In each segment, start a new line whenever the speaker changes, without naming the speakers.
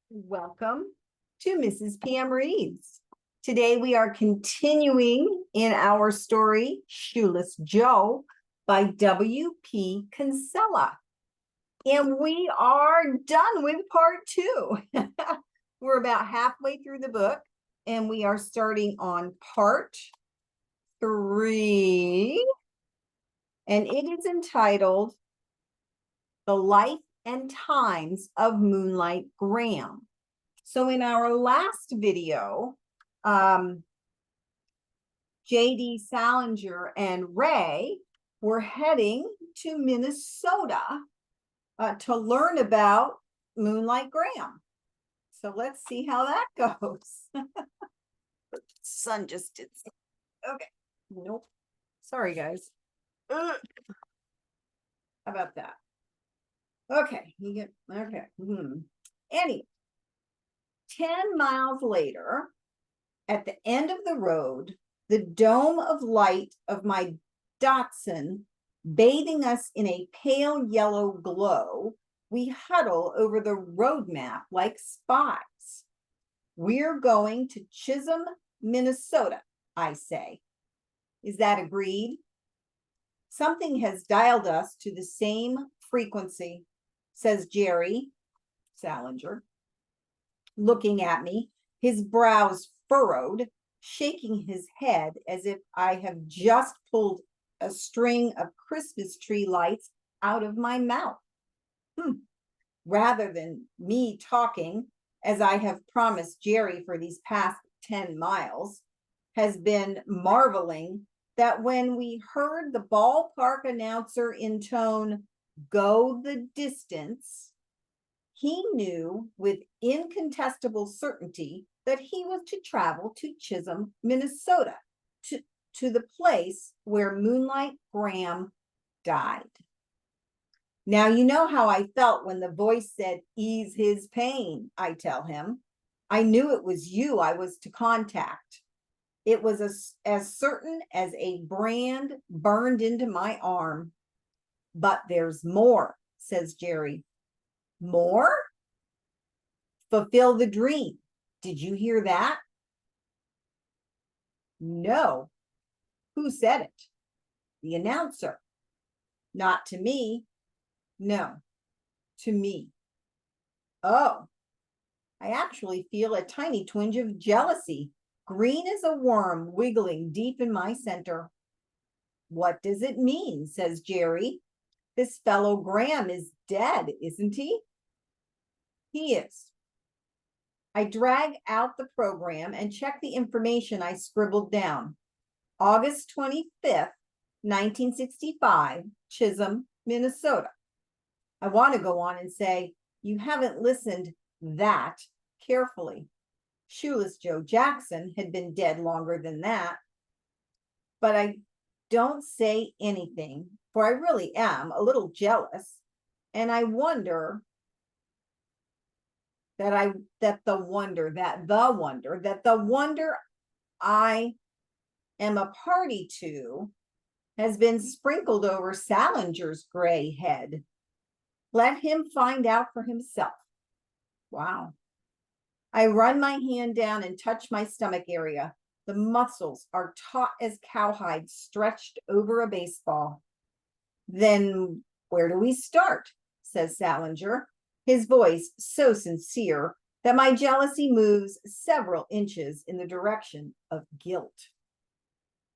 Welcome to Mrs. Pam Reads. Today we are continuing in our story, Shoeless Joe by W.P. Kinsella. And we are done with part 2. We're about halfway through the book, and we are starting on part 3. And it is entitled The Life and Times of Moonlight Graham. So in our last video, J.D. Salinger and Ray were heading to Minnesota to learn about Moonlight Graham. So let's see how that goes. The sun just did. Okay. Nope. Sorry, guys. How about that? Okay. You get okay. Anyway, 10 miles later, at the end of the road, the dome of light of my Datsun bathing us in a pale yellow glow, we huddle over the road map like spies. We're going to Chisholm, Minnesota, I say. Is that agreed? Something has dialed us to the same frequency, says Jerry Salinger, looking at me, his brows furrowed, shaking his head as if I have just pulled a string of Christmas tree lights out of my mouth. Rather than me talking, as I have promised Jerry for these past 10 miles, has been marveling that when we heard the ballpark announcer intone, "Go the distance," he knew with incontestable certainty that he was to travel to Chisholm, Minnesota, to the place where Moonlight Graham died. Now, you know how I felt when the voice said, "Ease his pain," I tell him. I knew it was you I was to contact. It was as certain as a brand burned into my arm. But there's more, says Jerry. More? Fulfill the dream. Did you hear that? No. Who said it? The announcer. Not to me. No, to me. Oh, I actually feel a tiny twinge of jealousy, green as a worm wiggling deep in my center. What does it mean, says Jerry. This fellow Graham is dead, isn't he? He is. I drag out the program and check the information I scribbled down. August 25th, 1965, Chisholm, Minnesota. I want to go on and say, you haven't listened that carefully. Shoeless Joe Jackson had been dead longer than that. But I don't say anything, for I really am a little jealous, and I wonder that the wonder I am a party to has been sprinkled over Salinger's gray head. Let him find out for himself. Wow. I run my hand down and touch my stomach area. The muscles are taut as cowhide stretched over a baseball. Then where do we start? Says Salinger, his voice so sincere that my jealousy moves several inches in the direction of guilt.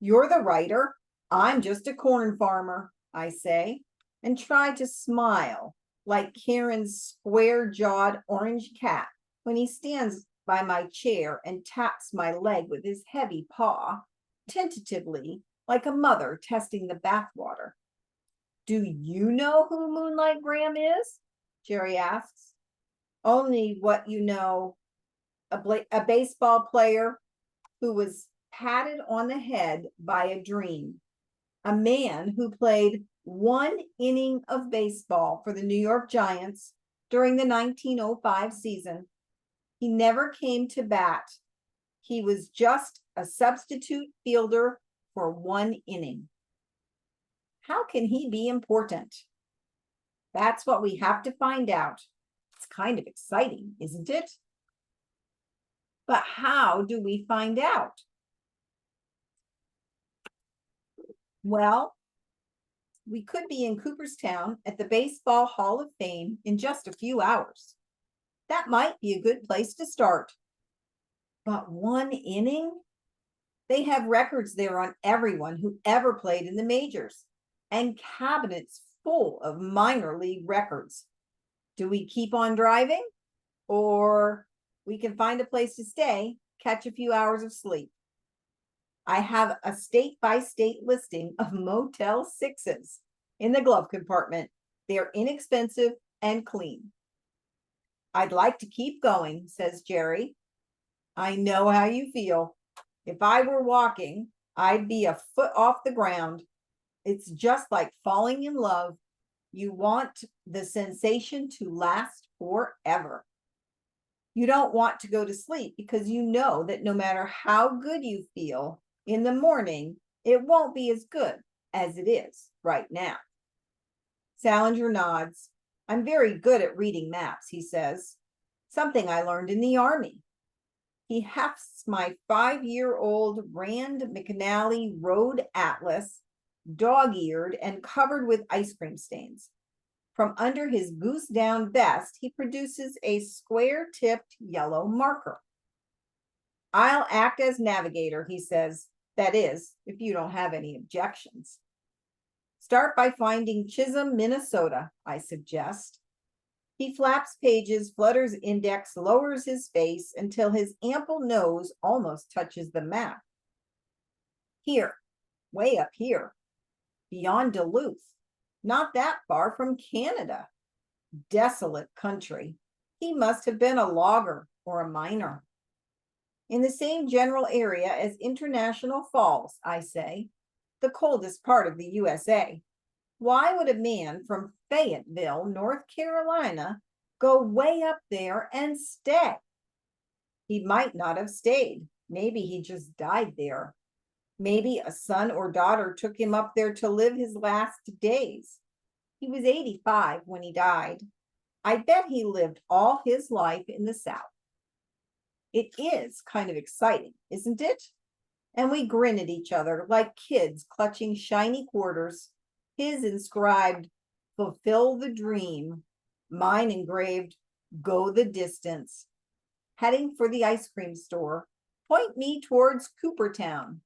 You're the writer. I'm just a corn farmer, I say, and try to smile like Karen's square-jawed orange cat when he stands by my chair and taps my leg with his heavy paw, tentatively, like a mother testing the bathwater. Do you know who Moonlight Graham is? Jerry asks. Only what you know, a baseball player who was patted on the head by a dream, a man who played one inning of baseball for the New York Giants during the 1905 season. He never came to bat. He was just a substitute fielder for one inning. How can he be important? That's what we have to find out. It's kind of exciting, isn't it? But how do we find out? Well, we could be in Cooperstown at the Baseball Hall of Fame in just a few hours. That might be a good place to start. But one inning? They have records there on everyone who ever played in the majors and cabinets full of minor league records. Do we keep on driving? Or we can find a place to stay, catch a few hours of sleep. I have a state-by-state listing of Motel 6s in the glove compartment. They're inexpensive and clean. I'd like to keep going, says Jerry. I know how you feel. If I were walking, I'd be a foot off the ground. It's just like falling in love. You want the sensation to last forever. You don't want to go to sleep because you know that no matter how good you feel in the morning, it won't be as good as it is right now. Salinger nods. I'm very good at reading maps, he says. Something I learned in the Army. He hefts my 5-year-old Rand McNally Road Atlas, dog-eared and covered with ice cream stains. From under his goose-down vest, he produces a square-tipped yellow marker. I'll act as navigator, he says. That is, if you don't have any objections. Start by finding Chisholm, Minnesota, I suggest. He flaps pages, flutters index, lowers his face until his ample nose almost touches the map. Here, way up here, beyond Duluth, not that far from Canada. Desolate country. He must have been a logger or a miner. In the same general area as International Falls, I say, the coldest part of the USA. Why would a man from Fayetteville, North Carolina, go way up there and stay? He might not have stayed. Maybe he just died there. Maybe a son or daughter took him up there to live his last days. He was 85 when he died. I bet he lived all his life in the South. It is kind of exciting, isn't it? And we grin at each other like kids clutching shiny quarters. His inscribed, fulfill the dream. Mine engraved, go the distance. Heading for the ice cream store. Point me towards Coopertown,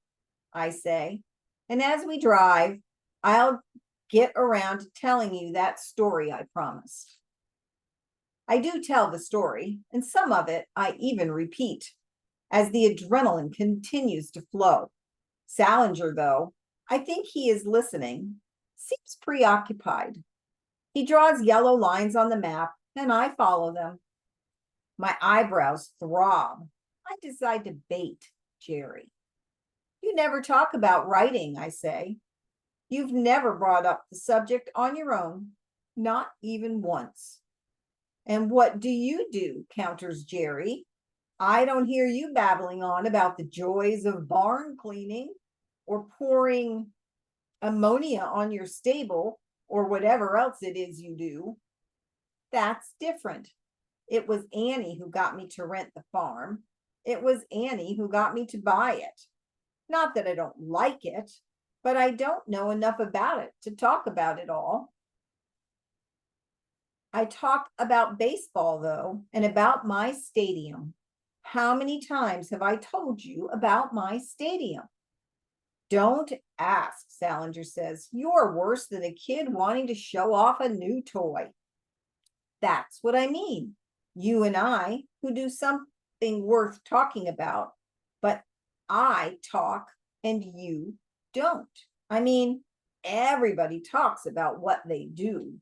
I say. And as we drive, I'll get around to telling you that story I promised. I do tell the story, and some of it I even repeat as the adrenaline continues to flow. Salinger, though, I think he is listening, seems preoccupied. He draws yellow lines on the map, and I follow them. My eyebrows throb. I decide to bait Jerry. You never talk about writing, I say. You've never brought up the subject on your own, not even once. And what do you do? Counters Jerry. I don't hear you babbling on about the joys of barn cleaning or pouring ammonia on your stable or whatever else it is you do. That's different. It was Annie who got me to rent the farm. It was Annie who got me to buy it. Not that I don't like it, but I don't know enough about it to talk about it all. I talk about baseball, though, and about my stadium. How many times have I told you about my stadium? Don't ask, Salinger says. You're worse than a kid wanting to show off a new toy. That's what I mean. You and I, who do something worth talking about, but I talk and you don't. I mean, everybody talks about what they do.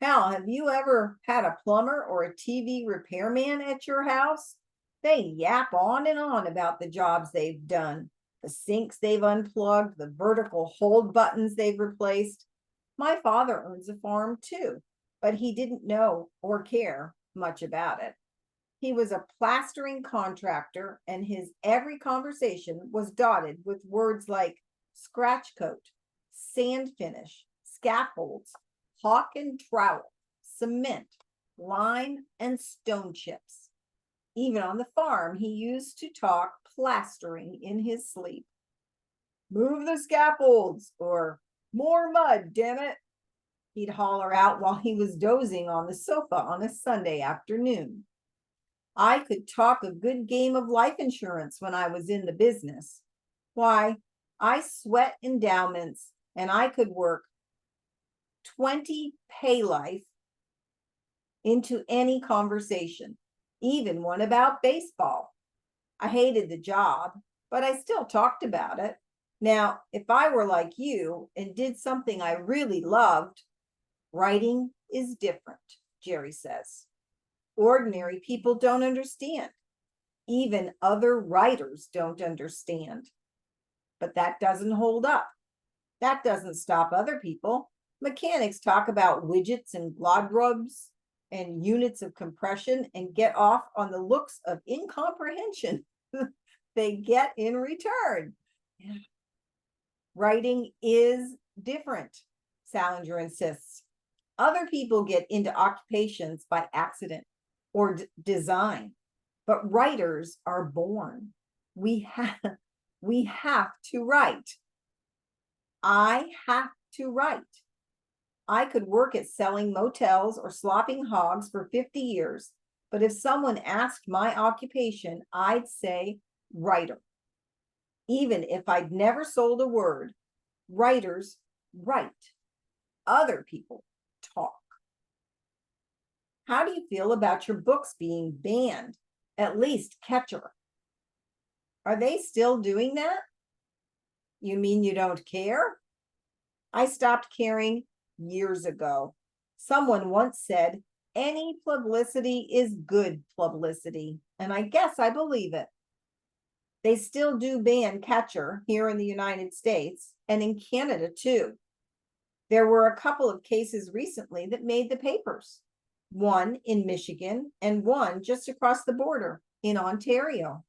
Hal, have you ever had a plumber or a TV repairman at your house? They yap on and on about the jobs they've done, the sinks they've unplugged, the vertical hold buttons they've replaced. My father owns a farm too, but he didn't know or care much about it. He was a plastering contractor, and his every conversation was dotted with words like scratch coat, sand finish, scaffolds, hawk and trowel, cement, lime, and stone chips. Even on the farm, he used to talk plastering in his sleep. Move the scaffolds, or more mud, damn it, he'd holler out while he was dozing on the sofa on a Sunday afternoon. I could talk a good game of life insurance when I was in the business. Why, I sweat endowments, and I could work 20 pay life into any conversation, even one about baseball. I hated the job, but I still talked about it. Now, if I were like you and did something I really loved, writing is different, Jerry says. Ordinary people don't understand. Even other writers don't understand. But that doesn't hold up. That doesn't stop other people. Mechanics talk about widgets and glodrobes and units of compression and get off on the looks of incomprehension they get in return. Writing is different, Salinger insists. Other people get into occupations by accident or design, but writers are born. We have to write. I have to write. I could work at selling motels or slopping hogs for 50 years, but if someone asked my occupation, I'd say writer. Even if I'd never sold a word, writers write. Other people talk. How do you feel about your books being banned? At least Catcher. Are they still doing that? You mean you don't care? I stopped caring years ago. Someone once said, any publicity is good publicity, and I guess I believe it. They still do ban Catcher here in the United States and in Canada too. There were a couple of cases recently that made the papers, one in Michigan and one just across the border in Ontario.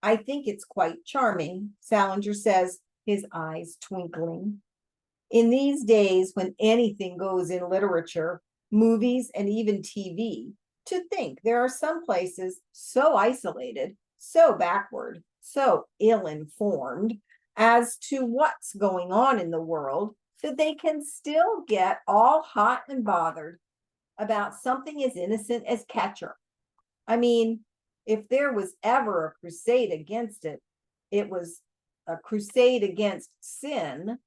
I think it's quite charming, Salinger says, his eyes twinkling. In these days when anything goes in literature, movies, and even TV, to think there are some places so isolated, so backward, so ill-informed as to what's going on in the world that they can still get all hot and bothered about something as innocent as Catcher. I mean, if there was ever a crusade against it, it was a crusade against sin.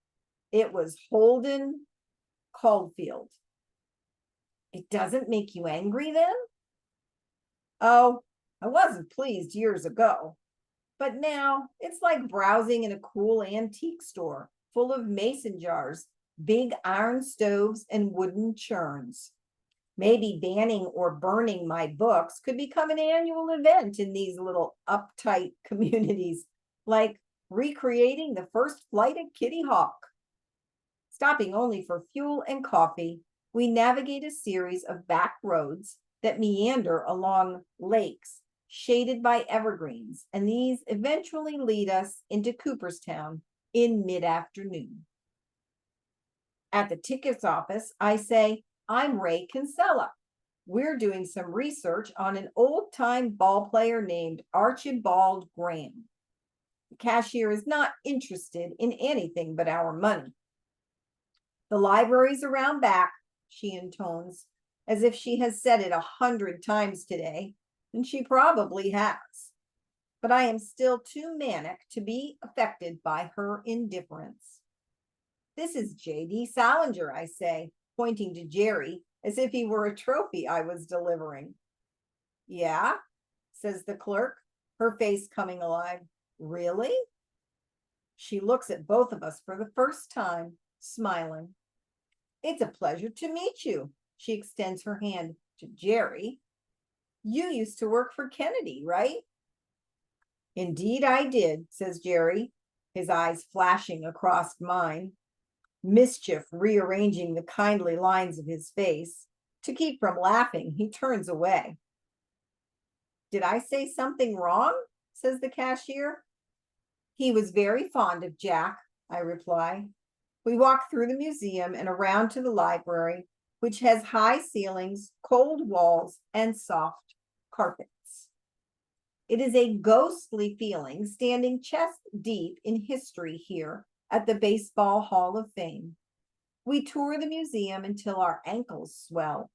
It was Holden Caulfield. It doesn't make you angry then? Oh, I wasn't pleased years ago, but now it's like browsing in a cool antique store full of mason jars, big iron stoves, and wooden churns. Maybe banning or burning my books could become an annual event in these little uptight communities, like recreating the first flight of Kitty Hawk. Stopping only for fuel and coffee, we navigate a series of back roads that meander along lakes shaded by evergreens, and these eventually lead us into Cooperstown in mid-afternoon. At the tickets office, I say, I'm Ray Kinsella. We're doing some research on an old-time ball player named Archibald Graham. The cashier is not interested in anything but our money. The library's around back, she intones, as if she has said it 100 times today, and she probably has. But I am still too manic to be affected by her indifference. This is J.D. Salinger, I say, pointing to Jerry as if he were a trophy I was delivering. Yeah, says the clerk, her face coming alive. Really? She looks at both of us for the first time, smiling. It's a pleasure to meet you. She extends her hand to Jerry. You used to work for Kennedy, right? Indeed I did, says Jerry, his eyes flashing across mine, mischief rearranging the kindly lines of his face. To keep from laughing, he turns away. Did I say something wrong? Says the cashier. He was very fond of Jack, I reply. We walk through the museum and around to the library, which has high ceilings, cold walls, and soft carpets. It is a ghostly feeling standing chest deep in history here at the Baseball Hall of Fame. We tour the museum until our ankles swell.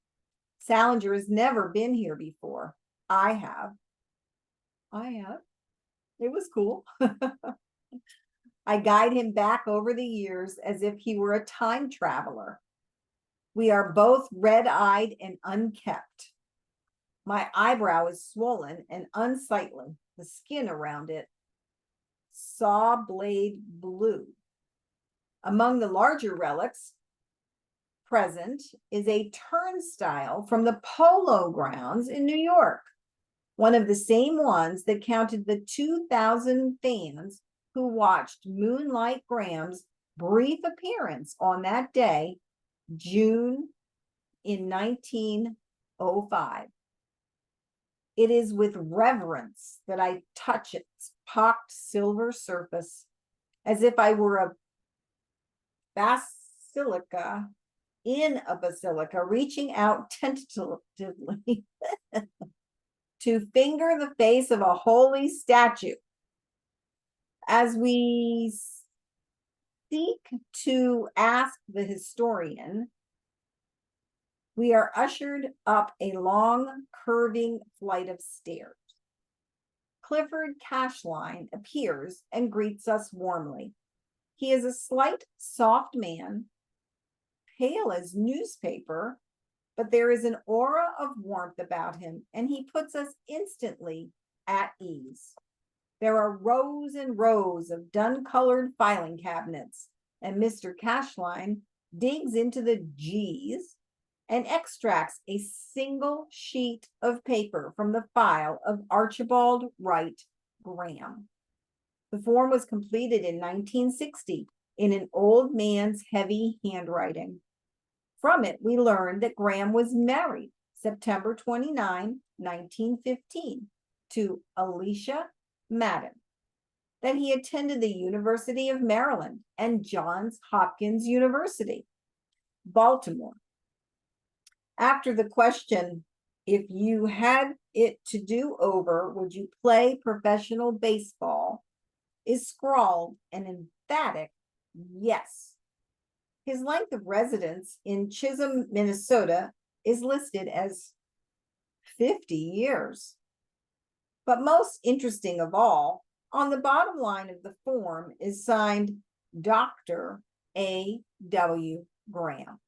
Salinger has never been here before. I have. It was cool. I guide him back over the years as if he were a time traveler. We are both red-eyed and unkempt. My eyebrow is swollen and unsightly, the skin around it saw blade blue. Among the larger relics present is a turnstile from the Polo Grounds in New York, one of the same ones that counted the 2,000 fans who watched Moonlight Graham's brief appearance on that day, June in 1905. It is with reverence that I touch its pocked silver surface, as if I were a basilica in a basilica, reaching out tentatively to finger the face of a holy statue. As we seek to ask the historian, we are ushered up a long, curving flight of stairs. Clifford Cashline appears and greets us warmly. He is a slight, soft man, pale as newspaper, but there is an aura of warmth about him, and he puts us instantly at ease. There are rows and rows of dun-colored filing cabinets, and Mr. Cashline digs into the G's and extracts a single sheet of paper from the file of Archibald Wright Graham. The form was completed in 1960 in an old man's heavy handwriting. From it, we learned that Graham was married September 29, 1915, to Alicia Madden, that he attended the University of Maryland and Johns Hopkins University, Baltimore. After the question, if you had it to do over, would you play professional baseball, is scrawled an emphatic yes. His length of residence in Chisholm, Minnesota is listed as 50 years. But most interesting of all, on the bottom line of the form is signed Dr. A.W. Graham.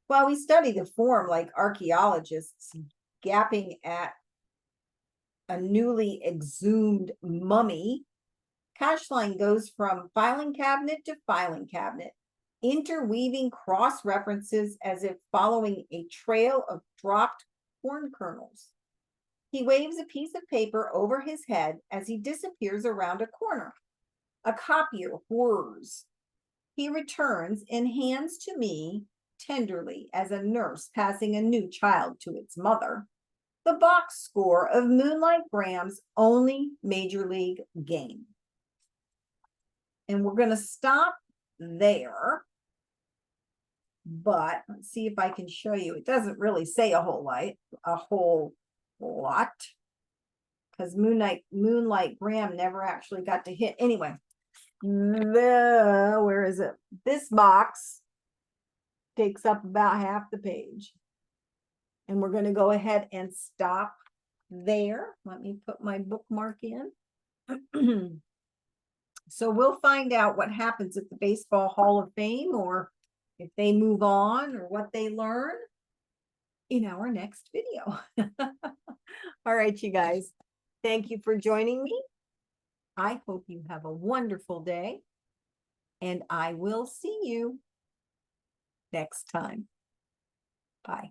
While we study the form like archaeologists gapping at a newly exhumed mummy, Cashline goes from filing cabinet to filing cabinet, interweaving cross references as if following a trail of dropped corn kernels. He waves a piece of paper over his head as he disappears around a corner. A copier whirs. He returns and hands to me tenderly, as a nurse passing a new child to its mother, the box score of Moonlight Graham's only major league game. And we're going to stop there, but let's see if I can show you. It doesn't really say a whole lot, because Moonlight Graham never actually got to hit. Anyway, where is it? This box takes up about half the page. And we're going to go ahead and stop there. Let me put my bookmark in. So we'll find out what happens at the Baseball Hall of Fame, or if they move on, or what they learn in our next video. All right, you guys. Thank you for joining me. I hope you have a wonderful day, and I will see you next time. Bye.